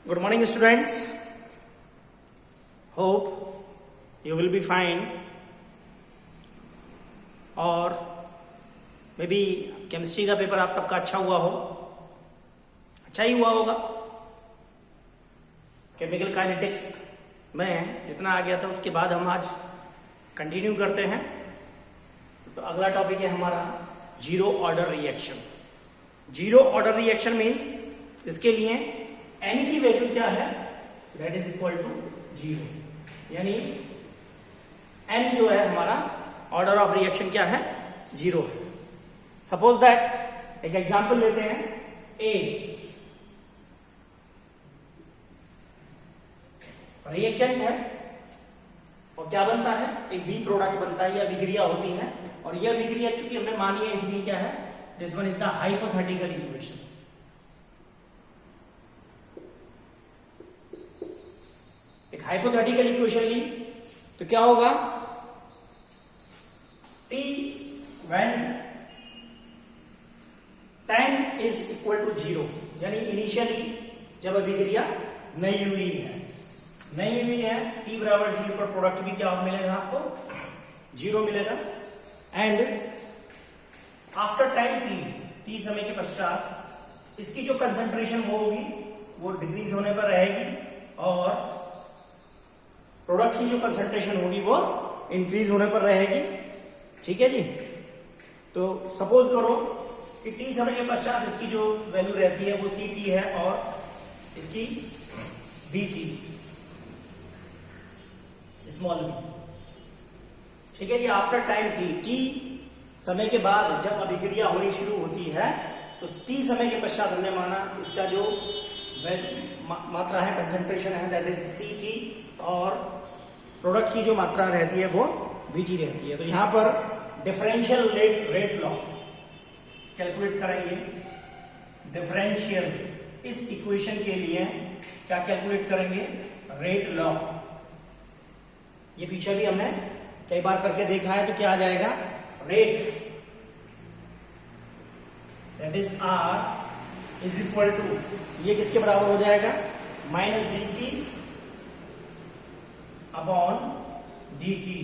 Good morning, students. Hope you will be fine. और may be chemistry का paper आप सबका अच्छा हुआ हो, अच्छा ही हुआ होगा। केमिकल काइनेटिक्स में जितना आ गया था उसके बाद हम आज कंटिन्यू करते हैं। तो अगला टॉपिक है हमारा zero order reaction. Zero order reaction means इसके लिए एन की वैल्यू क्या है, that is equal to zero, यानी एन जो है हमारा ऑर्डर ऑफ रिएक्शन क्या है, जीरो है। सपोज दैट एक एग्जांपल लेते हैं, ए रिएक्टेंट है और क्या बनता है, एक बी प्रोडक्ट बनता है या अभिक्रिया होती है। और यह अभिक्रिया चूंकि हमने मानी है इसलिए क्या है, this one is the hypothetical equation. एक हाइपोथेटिकल इक्वेशन ली तो क्या होगा, T when time is equal to zero, यानी इनिशियली जब अभिक्रिया नहीं हुई है, टी बराबर जीरो पर प्रोडक्ट भी क्या मिलेगा आपको, जीरो मिलेगा। एंड आफ्टर टाइम टी समय के पश्चात इसकी जो कंसंट्रेशन होगी वो डिक्रीज होने पर रहेगी और प्रोडक्ट की जो कंसंट्रेशन होगी वो इंक्रीज होने पर रहेगी। ठीक है जी। तो सपोज करो कि टी समय के पश्चात इसकी जो वैल्यू रहती है वो सी टी है और इसकी बी टी, स्मॉल बी। ठीक है जी। आफ्टर टाइम टी समय के बाद जब अभिक्रिया होनी शुरू होती है तो टी समय के पश्चात हमने माना इसका जो मात्रा है, कंसंट्रेशन है, दैट इज सी टी, और प्रोडक्ट की जो मात्रा रहती है वो बी टी रहती है। तो यहां पर डिफरेंशियल रेट लॉ कैलकुलेट करेंगे। डिफरेंशियल इस इक्वेशन के लिए क्या कैलकुलेट करेंगे, रेट लॉ। ये पीछे भी हमने कई बार करके देखा है। तो क्या आ जाएगा, rate that is R is equal to, ये किसके बराबर हो जाएगा, minus D C upon D T,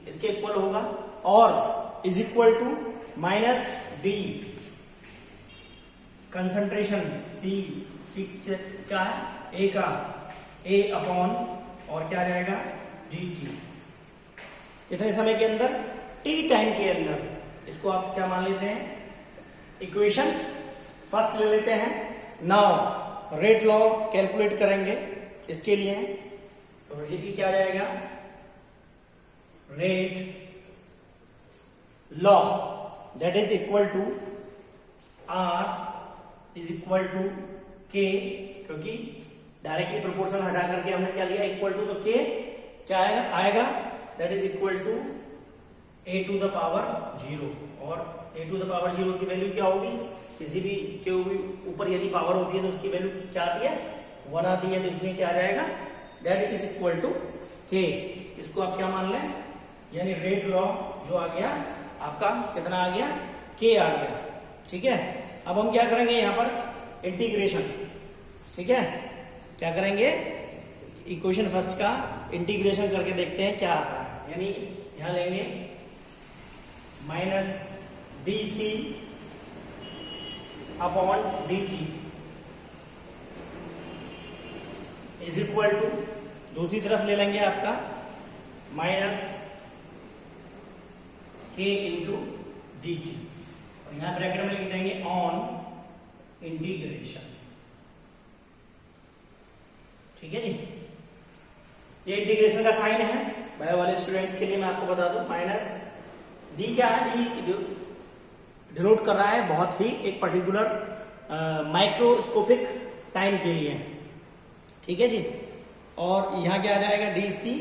इसके इक्वल होगा। और is equal to minus D concentration C इसका है ए का, ए अपॉन और क्या रहेगा, डी टी। कितने समय के अंदर, टी टाइम के अंदर। इसको आप क्या मान लेते हैं, इक्वेशन फर्स्ट ले लेते हैं। नाउ रेट लॉ कैलकुलेट करेंगे इसके लिए। तो ये क्या जाएगा, rate law that is equal to R is equal to K, क्योंकि डायरेक्टली प्रोपोर्शन हटा करके हमने क्या लिया, इक्वल टू, तो के क्या आएगा, that is equal to A to the power zero. और A to the power zero की वैल्यू क्या होगी, किसी भी के ऊपर यदि पावर होती है तो उसकी वैल्यू क्या आती है, 1 आती है। तो इसमें क्या आ जाएगा, दैट इज इक्वल टू के। इसको आप क्या मान लें, यानी रेट लॉ जो आ गया आपका कितना आ गया, के आ गया। ठीक है। अब हम क्या करेंगे, यहां पर इंटीग्रेशन। ठीक है, क्या करेंगे, इक्वेशन फर्स्ट का इंटीग्रेशन करके देखते हैं क्या आता है। यानी यहां लेंगे minus D C upon D T is equal to, दूसरी तरफ ले लेंगे आपका माइनस के इंटू डी टी, और यहां ब्रैकेट में लिख देंगे ऑन इंटीग्रेशन। ठीक है जी। ये इंटीग्रेशन का साइन है बायो वाले स्टूडेंट्स के लिए। मैं आपको बता दूं, माइनस डी क्या है, डी जो डिनोट कर रहा है बहुत ही एक पर्टिकुलर माइक्रोस्कोपिक टाइम के लिए। ठीक है जी। और यहां क्या आ जाएगा, डी सी,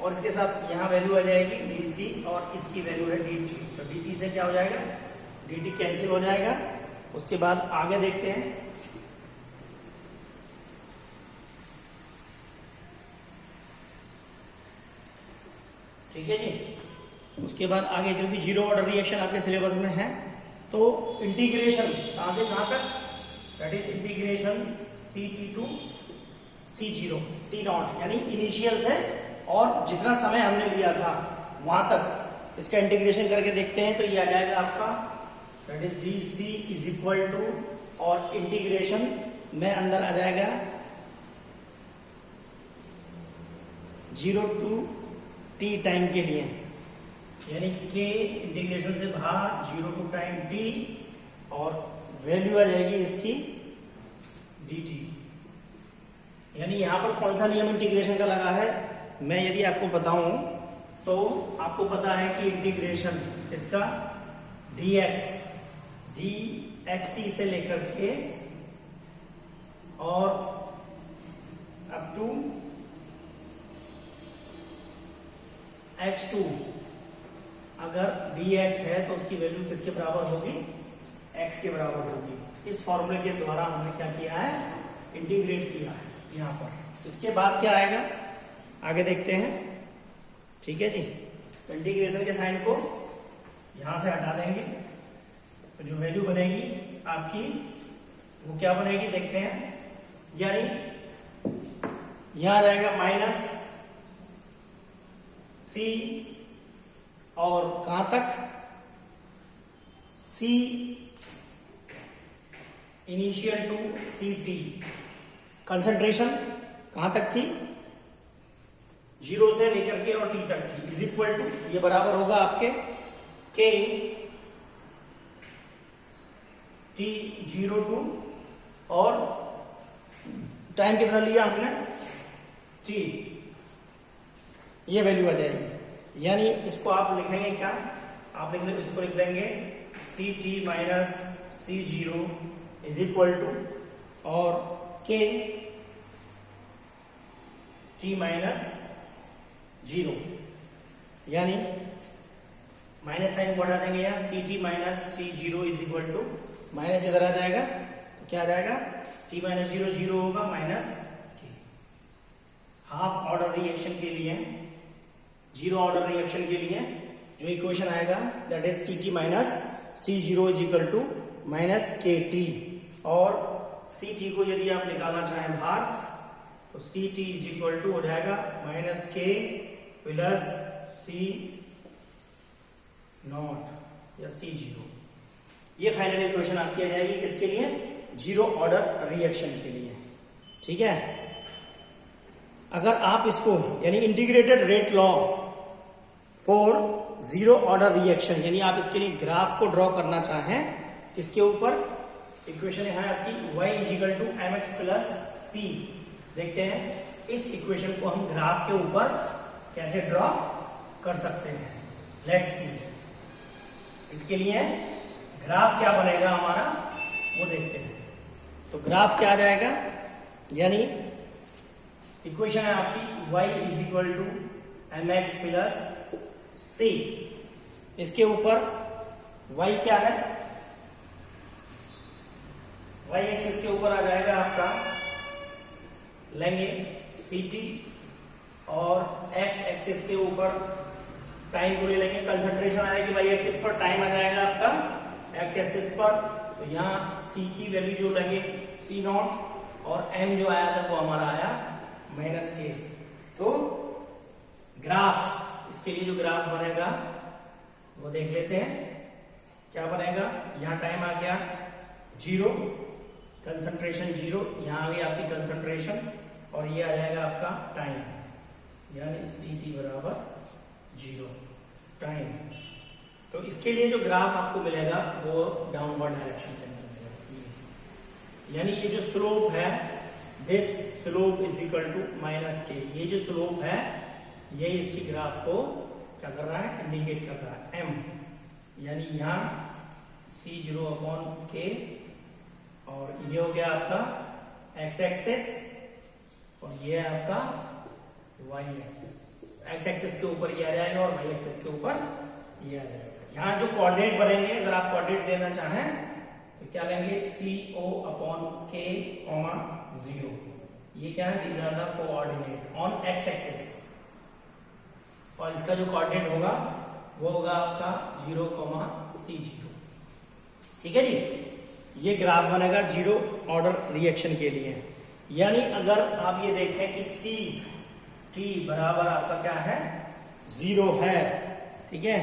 और इसके साथ यहां वैल्यू आ जाएगी डी सी, और इसकी वैल्यू है डी टी। तो डी टी से क्या हो जाएगा, डी टी कैंसिल हो जाएगा। उसके बाद आगे देखते हैं, ठीक है जी। उसके बाद आगे जो भी जीरो ऑर्डर रिएक्शन आपके सिलेबस में है, तो इंटीग्रेशन कहां से कहां तक, that is integration C T to C0 C naught यानी इनिशियल से और जितना समय हमने लिया था वहां तक इसका इंटीग्रेशन करके देखते हैं तो ये आ जाएगा आपका that is DC is equal to और इंटीग्रेशन में अंदर आ जाएगा 0 to t टाइम के लिए यानी k इंटीग्रेशन से बाहर 0 to टाइम t और वैल्यू आ जाएगी इसकी dt। यानी यहां पर कौन सा नियम इंटीग्रेशन का लगा है मैं यदि आपको बताऊं तो आपको पता है कि इंटीग्रेशन इसका dxt से लेकर के और अप टू x2 अगर dx है तो उसकी वैल्यू किसके बराबर होगी x के बराबर होगी। इस फॉर्मूले के द्वारा हमने क्या किया है इंटीग्रेट किया है यहां पर। इसके बाद क्या आएगा आगे देखते हैं, ठीक है जी। तो इंटीग्रेशन के साइन को यहां से हटा देंगे तो जो वैल्यू बनेगी आपकी वो क्या बनेगी देखते हैं, यानी यहां रहेगा माइनस c और कहां तक c initial to ct concentration कहां तक थी 0 से लेकर के और t तक थी इज इक्वल टू ये बराबर होगा आपके k t 0 टू और टाइम कितना लिया हमने t ये वैल्यू आ जाएगी। यानी इसको आप लिखेंगे क्या आप इसको लिख देंगे ct minus c0 is equal to और k t माइनस 0 यानी माइनस साइन को हटा देंगे या ct minus c0 is equal to minus इधर आ जाएगा तो क्या आ जाएगा t माइनस 0 0 होगा minus k। Half order reaction के लिए 0 ऑर्डर रिएक्शन के लिए जो इक्वेशन आएगा that is ct minus c0 is equal to minus kt और ct को यदि आप निकालना चाहें बाहर तो ct इज इक्वल टू हो जाएगा minus k plus c not या c0। ये फाइनल इक्वेशन आपकी आ जाएगी किसके लिए 0 ऑर्डर रिएक्शन के लिए, ठीक है। अगर आप इसको यानी integrated rate law for 0 order reaction यानी आप इसके लिए ग्राफ को ड्रॉ करना चाहें किसके ऊपर इक्वेशन है आपकी y is equal to mx plus c। देखते हैं इस इक्वेशन को हम ग्राफ के ऊपर कैसे ड्रॉ कर सकते हैं, लेट्स सी। इसके लिए ग्राफ क्या बनेगा हमारा वो देखते हैं। तो ग्राफ क्या आ जाएगा यानी इक्वेशन है आपकी y is equal to mx plus c। इसके ऊपर y क्या है y एक्सिस के ऊपर आ जाएगा आपका लेंगे ct और x एक्सिस के ऊपर टाइम को ले लेंगे। कंसंट्रेशन आएगी y एक्सिस पर, टाइम आ जाएगा आपका x एक्सिस पर। तो यहाँ c की वैल्यू जो लेंगे c नॉट और m जो आया था वो हमारा आया माइनस a। तो ग्राफ इसके लिए जो ग्राफ बनेगा वो देख लेते हैं क्या बनेगा। यहाँ टाइम आ गया 0, कंसंट्रेशन 0, यहाँ आ गई आपकी कंसंट्रेशन और ये आ जाएगा आपका टाइम यानी ct बराबर 0 टाइम। तो इसके लिए जो ग्राफ आपको मिलेगा वो डाउनवर्ड डायरेक्शन के अंदर मिलेगा। यानी ये जो स्लोप है this slope is equal to minus K, ये जो स्लोप है ये इसकी ग्राफ को क्या कर रहा है इंडिकेट कर रहा है m। यानी यहाँ c0 अपॉन k और ये हो गया आपका x एक्सिस और ये है आपका y एक्सिस। x एक्सिस के ऊपर ये आ जाएगा और y एक्सिस के ऊपर ये आ जाएगा। यहाँ जो कोऑर्डिनेट बनेंगे अगर आप कोऑर्डिनेट लेना चाहें तो क्या लेंगे co अपॉन k, 0। ये क्या है these are the coordinate on x axis और इसका जो कोऑर्डिनेट होगा वो होगा आपका 0, c0, ठीक है जी। ये ग्राफ बनेगा 0 ऑर्डर रिएक्शन के लिए। यानी अगर आप ये देखें कि सी टी बराबर आपका क्या है 0 है, ठीक है,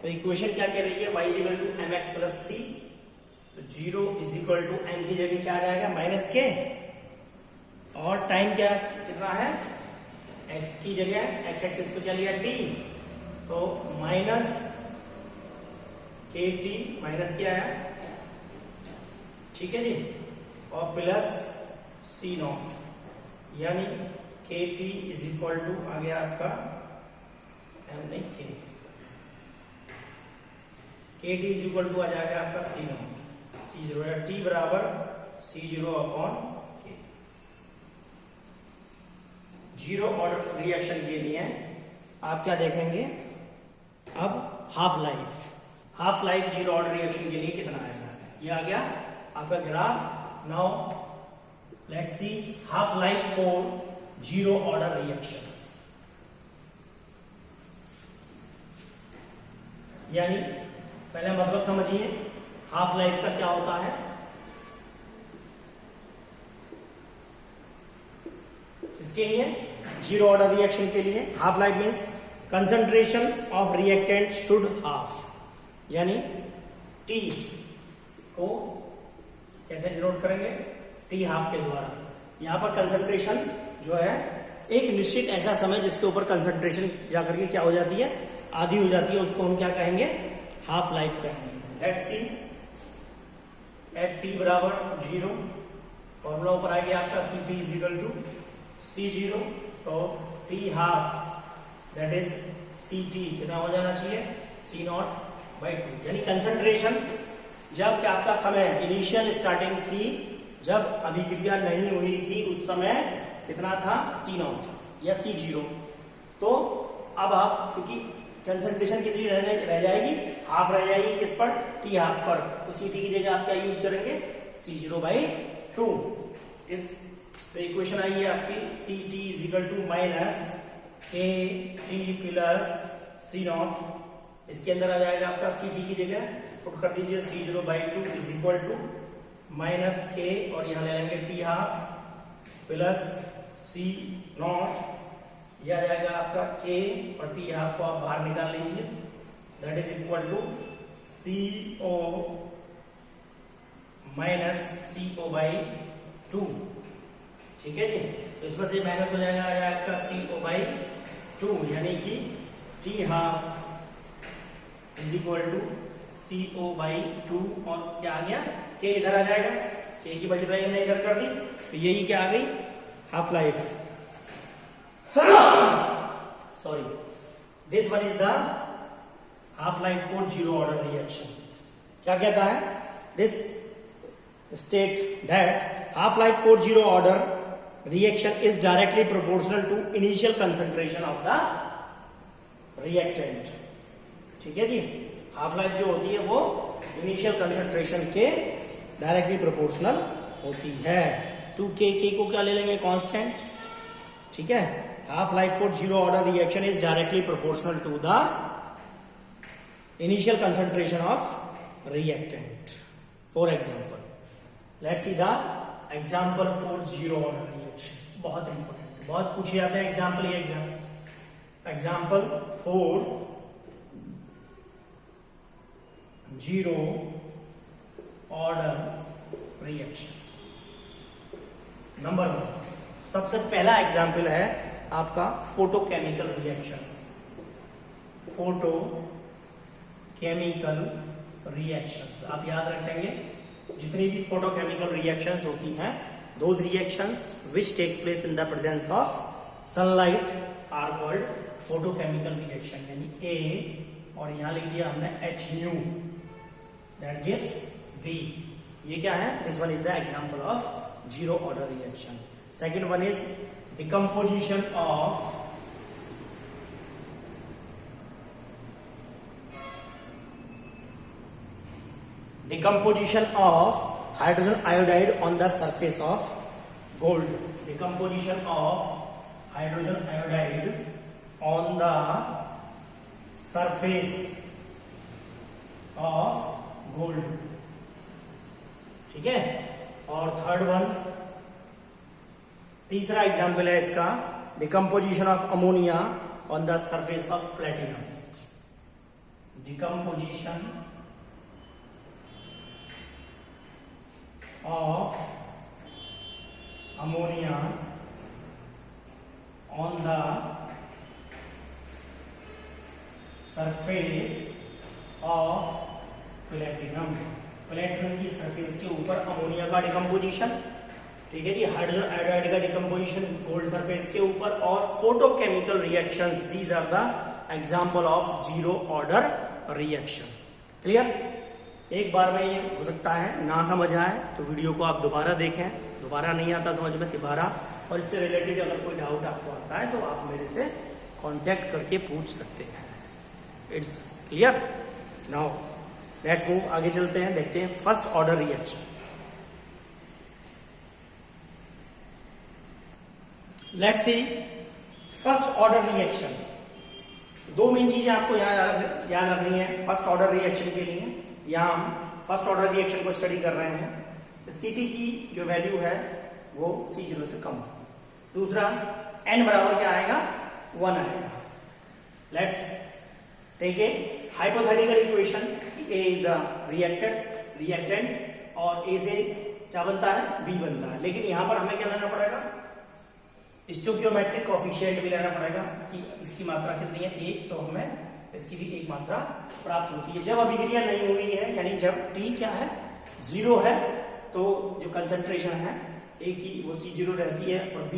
तो इक्वेशन क्या कह रही है y equal to M X plus C, तो 0 इज इक्वल टू एम की जगह क्या आ जाएगा माइनस के, और टाइम क्या कितना है x की जगह x एक्सिस पे क्या लिया t, तो माइनस के टी माइनस क्या है, ठीक है जी, और प्लस सी नॉट, यानी के टी इज इक्वल टू आ गया आपका एम नहीं के टी इज इक्वल टू आ जाएगा आपका सी नॉट सी जीरो, या टी बराबर सी जीरो अपॉन के। जीरो ऑर्डर रिएक्शन के लिए आप क्या देखेंगे, अब half life zero order reaction के लिए कितना आएगा, ये आ गया आपका graph. Now let's see half life for zero order reaction, यानी पहले मतलब समझिए हाफ लाइफ का क्या होता है। इसके लिए जीरो ऑर्डर रिएक्शन के लिए half life means concentration of reactant should half, यानी टी को कैसे डिनोट करेंगे, टी हाफ के द्वारा। यहां पर कंसंट्रेशन जो है एक निश्चित ऐसा समय जिसके ऊपर कंसंट्रेशन जाकर के क्या हो जाती है, आधी हो जाती है, उसको हम क्या कहेंगे, हाफ लाइफ कहेंगे। लेट्स सी एट टी बराबर 0, फॉर्मूला ऊपर आ गया आपका C T is equal to C zero, तो T half that is C T कितना हो जाना चाहिए, सी नॉट बाई 2, यानी कंसंट्रेशन जब आपका समय इनिशियल स्टार्टिंग थी, जब अभिक्रिया नहीं हुई थी, उस समय कितना था सी नॉट या सी जीरो। तो अब आप चूंकि कंसंट्रेशन कितनी रह जाएगी, हाफ रह जाएगी, किस पर, टी हाफ पर, तो सी टी की जगह आप क्या यूज करेंगे, सी जीरो बाई 2। इस इक्वेशन आई है आपकी C T is equal to minus K T plus C naught, इसके अंदर आ जाएगा आपका सी टी की जगह पुट कर दीजिए C zero by 2 is equal to minus K, और यहां ले लेंगे T half plus C not, यह आ जाएगा आपका के और टी हाफ को आप बाहर निकाल लीजिए, that is equal to C O minus C O by 2, ठीक है जी। तो इसमें से माइनस हो जाएगा, आ जाएगा आपका सी ओ बाई 2, यानी कि T half is equal to C O by 2, और क्या आ गया, के इधर आ जाएगा, के की मल्टीप्लाई हमने इधर कर दी, तो यही क्या आ गई, half life. Sorry, this one is the half life for zero order reaction. क्या कहता है, this state that half life for zero order reaction is directly proportional to initial concentration of the reactant, ठीक है जी। Half life जो होती है वो initial concentration के डायरेक्टली प्रोपोर्शनल होती है। 2k, के को क्या ले लेंगे, कांस्टेंट, ठीक है। Half life for zero order reaction is directly proportional to the initial concentration of reactant. For example let's see the example for zero order reaction, बहुत इंपॉर्टेंट, बहुत पूछे जाते हैं एग्जांपल, ये example for zero order reaction. Number 1, सबसे पहला example है आपका फोटोकेमिकल रिएक्शंस। फोटोकेमिकल रिएक्शंस आप याद रखेंगे, जितनी भी फोटोकेमिकल रिएक्शंस होती हैं, those reactions which take place in the presence of sunlight are called photochemical reaction, यानी ए, और यहां लिख दिया हमने H nu, that gives V। ये क्या है, this one is the example of zero order reaction. Second one is decomposition of hydrogen iodide on the surface of gold. Decomposition of hydrogen iodide on the surface of gold, ठीक है। और third one तीसरा example है इसका, decomposition of ammonia on the surface of platinum. Decomposition of ammonia on the surface of platinum. Platinum की surface के ऊपर ammonia का डिकम्पोजिशन, ठीक है जी, हाइड्रोजन आयोडाइड का डिकम्पोजिशन गोल्ड सरफेस के ऊपर, और photochemical reactions, these are the example of zero order reaction. Clear? एक बार में ये हो सकता है ना समझ आए तो वीडियो को आप दोबारा देखें, दोबारा नहीं आता समझ में दोबारा, और इससे रिलेटेड अगर कोई डाउट आपको आता है तो आप मेरे से कांटेक्ट करके पूछ सकते हैं। It's clear? Now let's move, आगे चलते हैं, देखते हैं first order reaction. Let's see first order reaction. दो मेन चीजें आपको याद रखनी है फर्स्ट ऑर्डर रिएक्शन के लिए। यहां हम फर्स्ट ऑर्डर रिएक्शन को स्टडी कर रहे हैं। Ct की जो वैल्यू है वो C0 से कम। दूसरा, n बराबर क्या आएगा? 1 आएगा। Let's take a hypothetical equation. A is the reactant और A से क्या बनता है? B बनता है। लेकिन यहां पर हमें क्या लेना पड़ेगा? स्टोकियोमेट्रिक कोएफिशिएंट भी लेना पड़ेगा कि इसकी मात्रा कितनी है, 1, तो हमें इसकी भी एक मात्रा प्राप्त होती है। जब अभिक्रिया नहीं हुई है, यानी जब T क्या है? 0 है, तो जो कंसंट्रेशन है A की वो C0 रहती है, और B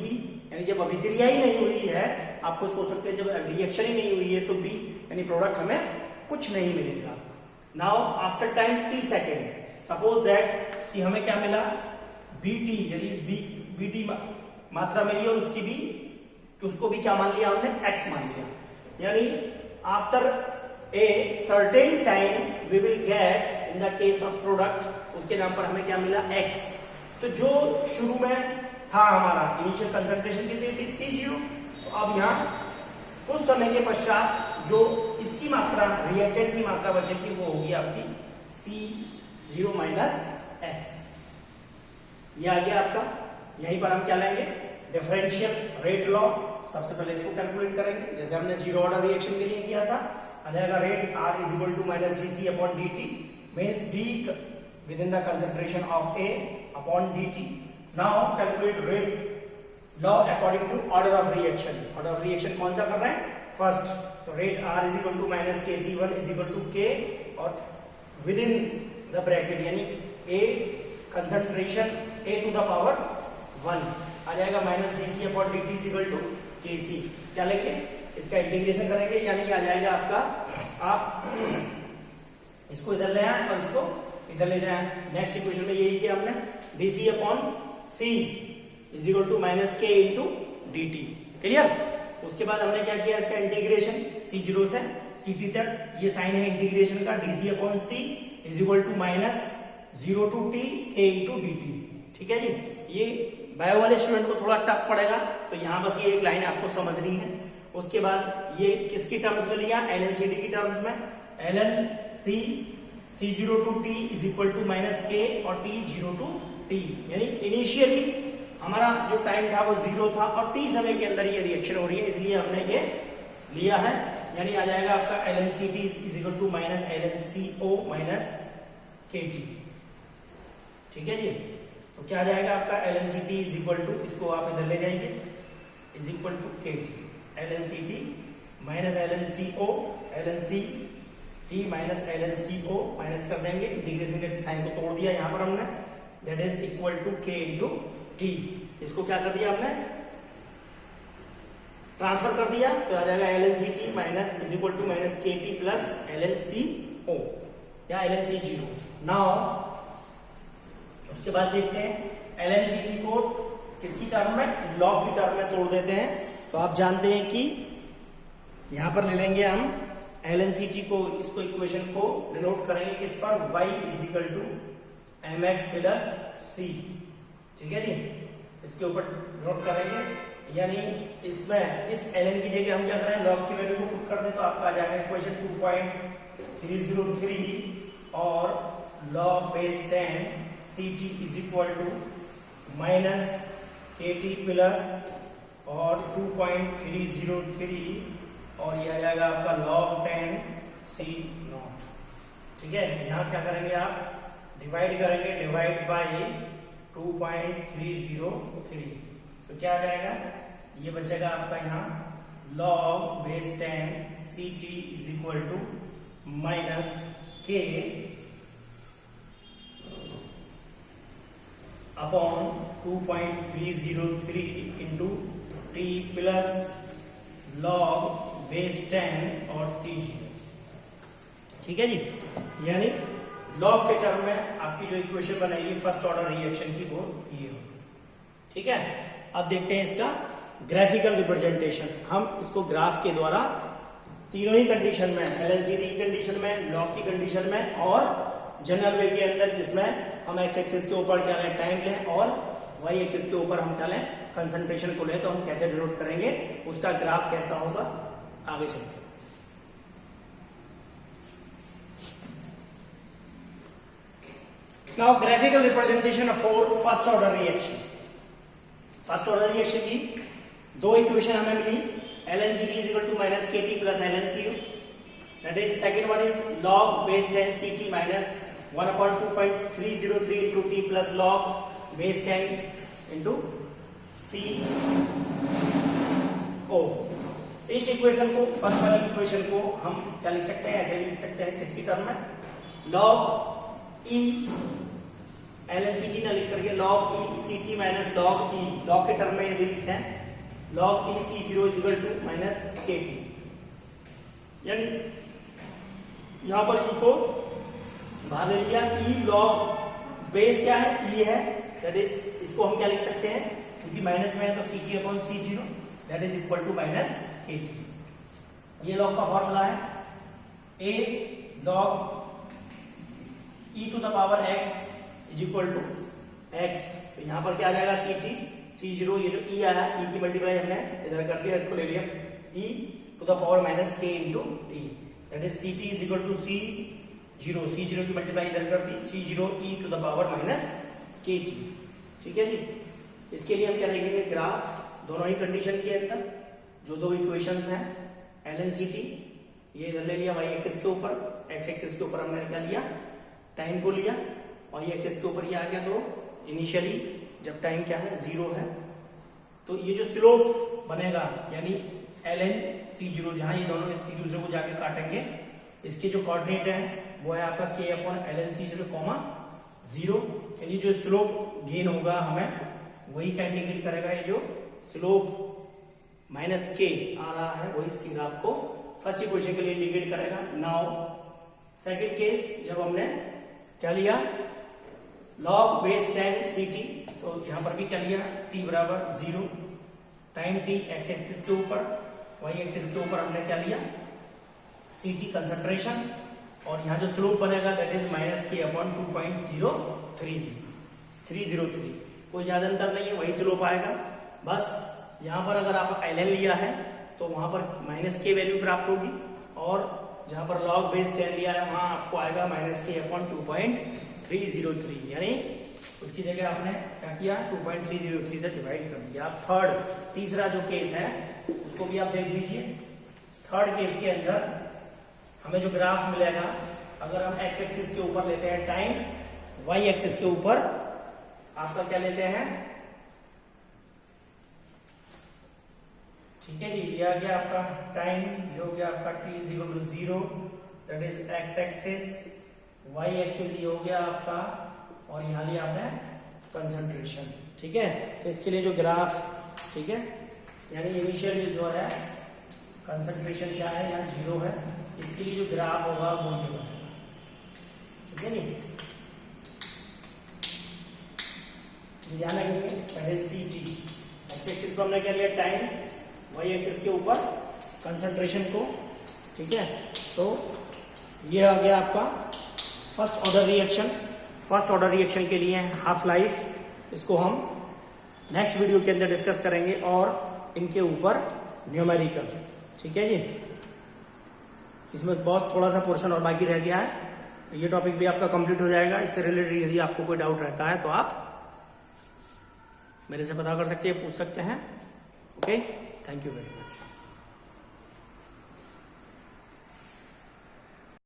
यानी जब अभिक्रिया ही नहीं हुई है, आपको सोच सकते हैं जब रिएक्शन ही नहीं हुई है तो B यानी प्रोडक्ट हमें कुछ नहीं मिलेगा। Now after time T second, suppose that कि हमें क्या मिला? BT, यानी इस BT मात्रा मिली और उसको भी क्या मान लिया हमने? X मान लिया। यानी after a certain time we will get in the case of product, उसके नाम पर हमें क्या मिला? X। तो जो शुरू में था हमारा इनिशियल कंसंट्रेशन कितनी थी? C0। तो अब यहाँ कुछ समय के पश्चात जो इसकी मात्रा, रिएक्टेंट की मात्रा बचेगी वो होगी आपकी C0 माइनस X। ये आ गया आपका। यहीं पर हम क्या लेंगे? Differential rate law. सबसे पहले इसको कैलकुलेट करेंगे, जैसे हमने जीरो ऑर्डर रिएक्शन के लिए किया था। आ जाएगा rate R is equal to minus dC upon dt, means D with in the concentration of A upon dt। Now calculate rate law according to order of reaction. Order of reaction कौन सा कर रहे हैं? First. तो rate R is equal to minus Kc1 is equal to K, और with in the bracket यानी A concentration A to the power 1 आ जाएगा minus dC upon dt is equal to Kc। क्या लेंगे? इसका इंटीग्रेशन करेंगे, यानी आ जाएगा आपका, आप इसको इधर ले आए और इसको इधर ले जाए। नेक्स्ट इक्वेशन में यही किया हमने, dC upon C is equal to minus K into dt। Clear? उसके बाद हमने क्या किया? इसका इंटीग्रेशन C0 से Ct तक, ये साइन है इंटीग्रेशन का, dC upon C is equal to minus 0 to T K into dt। ठीक है जी? ये बायो वाले स्टूडेंट को थोड़ा टफ पड़ेगा, तो यहां बस ये एक लाइन आपको समझनी है। उसके बाद ये किसकी टर्म्स में लिया? LNCT की टर्म्स में। LNC C0 to T is equal to minus K और T 0 टू T, यानी इनिशियली हमारा जो टाइम था वो 0 था और T समय के अंदर ये रिएक्शन हो रही है, इसलिए हमने ये लिया है। यानी आ जाएगा आपका LNCT is equal to minus LNCO minus KT। ठीक है जी? तो क्या आ जाएगा आपका? LNCT इज इक्वल टू, इसको आप इधर ले जाएंगे, is equal to KT। LNCT minus LNCO, LNCT minus LNCO minus कर देंगे, इंटीग्रेशन के साइन को तोड़ दिया यहाँ पर हमने, that is equal to K into T। इसको क्या कर दिया हमने? ट्रांसफर कर दिया, तो आ जाएगा LNCT minus is equal to minus KT plus LNCO या LNC0। नाउ उसके बाद देखते हैं LNCT को किसकी टर्म में? लॉग की टर्म में तोड़ देते हैं। तो आप जानते हैं कि यहां पर ले लेंगे हम LNCT को, इसको इक्वेशन को डिनोट करेंगे किस पर? y is equal to mx plus c। ठीक है जी? इसके ऊपर नोट करेंगे, यानी इसमें इस ln की जगह हम क्या करें? लॉग की वैल्यू को पुट कर दें, तो आपका आ जाएगा इक्वेशन 2.303 और log base 10 Ct is equal to minus KT plus और 2.303 और ये आ जाएगा आपका log 10 C0। ठीक है, यहाँ क्या करेंगे आप डिवाइड करेंगे, डिवाइड बाय 2.303 तो क्या आ जाएगा, ये बचेगा आपका यहाँ log base 10 CT is equal to minus K upon 2.303 into T plus log base 10 और CG। ठीक है जी, यानी log के टर्म में आपकी जो इक्वेशन बनेगी फर्स्ट ऑर्डर रिएक्शन की वो ये होगी। ठीक है, अब देखते हैं इसका ग्राफिकल रिप्रेजेंटेशन। हम इसको ग्राफ के द्वारा तीनों ही कंडीशन में, LNCD की कंडीशन में, लॉग की कंडीशन में और जनरल वे के अंदर जिसमें हम एक्स एक्सिस के ऊपर क्या लें टाइम लें और वाई एक्सिस के ऊपर हम क्या लें कंसंट्रेशन को लें, तो हम कैसे डिनोट करेंगे, उसका ग्राफ कैसा होगा आगे चलते हैं। Now graphical representation for first order reaction. First order reaction की दो इक्वेशन हमें मिली, LNCT is equal to minus KT plus LNCU. That is second one is log base 10 CT minus 1 upon 2.303 into T plus log base 10 into CO। इस equation को, first वाली equation को हम क्या लिख सकते हैं, ऐसे लिख सकते हैं किसकी टर्म में, log E LNCT ना लिख करके log E CT minus log E, log के टर्म में यदि लिखते हैं log E C0 equal to minus KT, यानी यहां पर E को बाहर ले लिया, E log बेस क्या है E है, दैट इज इसको हम क्या लिख सकते हैं, क्योंकि माइनस में है तो CT upon C0 that is equal to minus KT। ये log का फॉर्मूला है A log e to the power x is equal to x। तो यहां पर क्या आ जाएगा CT C0, ये जो E आया E की मल्टीप्लाई हमने इधर कर दिया, इसको ले लिया E to the power minus K into T, that is CT is equal to C0 की मल्टीप्लाई इधर कर दी C0 E to the power minus KT। ठीक है जी, इसके लिए हम क्या देखेंगे ग्राफ दोनों ही कंडीशन के अंदर, जो दो इक्वेशंस हैं LNCT ये इधर ले लिया y एक्सिस के ऊपर, x एक्सिस के ऊपर हमने क्या लिया टाइम को लिया, y एक्सिस के ऊपर ये आ गया, तो इनिशियली जब टाइम क्या है 0 है तो ये जो स्लोप बनेगा यानी ln C0, जहां ये दोनों एक दूसरे को जाके काटेंगे, इसके जो कोऑर्डिनेट है वो है आपका K upon ln C0 comma 0, यानी जो स्लोप गेन होगा हमें वही का इंडिकेट करेगा, ये जो स्लोप माइनस K आ रहा है वही इसकी ग्राफ को फर्स्ट इक्वेशन के लिए इंडिकेट करेगा। नाउ सेकंड केस, जब हमने क्या लिया log बेस 10 CT, तो यहां पर भी क्या लिया t बराबर 0, टाइम t x एक्सिस के ऊपर, y एक्सिस के ऊपर हमने क्या लिया CT कंसंट्रेशन, और यहां जो स्लोप बनेगा that is minus K upon 2.03। कोई ज्यादा अंतर नहीं है, वही स्लोप आएगा, बस यहां पर अगर आप ln लिया है तो वहां पर माइनस K वैल्यू प्राप्त होगी, और जहां पर log बेस 10 लिया है वहां आपको आएगा माइनस K अपॉन 2.303, यानी उसकी जगह आपने क्या किया 2.303 से डिवाइड कर दिया। थर्ड तीसरा जो केस है उसको भी आप देख लीजिए। थर्ड केस के अंदर हमें जो ग्राफ मिलेगा, अगर हम x एक्सिस के ऊपर लेते हैं टाइम, y एक्सिस के ऊपर आपका क्या लेते हैं, ठीक है जी, ये आ गया आपका टाइम, ये हो गया आपका t is equal to 0 that is x axis, y axis ये हो गया आपका, और यहां लिया आपने कंसंट्रेशन। ठीक है, तो इसके लिए जो ग्राफ, ठीक है, यानी इनिशियल जो है कंसंट्रेशन क्या है यहाँ 0 है, इसके लिए जो ग्राफ होगा वो ये बनेगा। ठीक है नी, ध्यान रखेंगे पहले CT एक्स एक्सिस को हमने क्या लिया टाइम, y एक्सिस के ऊपर कंसंट्रेशन को। ठीक है, तो ये आ गया आपका first order reaction. First order reaction के लिए हाफ लाइफ, इसको हम नेक्स्ट वीडियो के अंदर डिस्कस करेंगे, और इनके ऊपर न्यूमेरिकल। ठीक है जी, इसमें बहुत थोड़ा सा पोर्शन और बाकी रह गया है, तो ये टॉपिक भी आपका कंप्लीट हो जाएगा। इससे रिलेटेड यदि आपको कोई डाउट रहता है तो आप मेरे से पता कर सकते हैं, पूछ सकते हैं। Okay, thank you very much.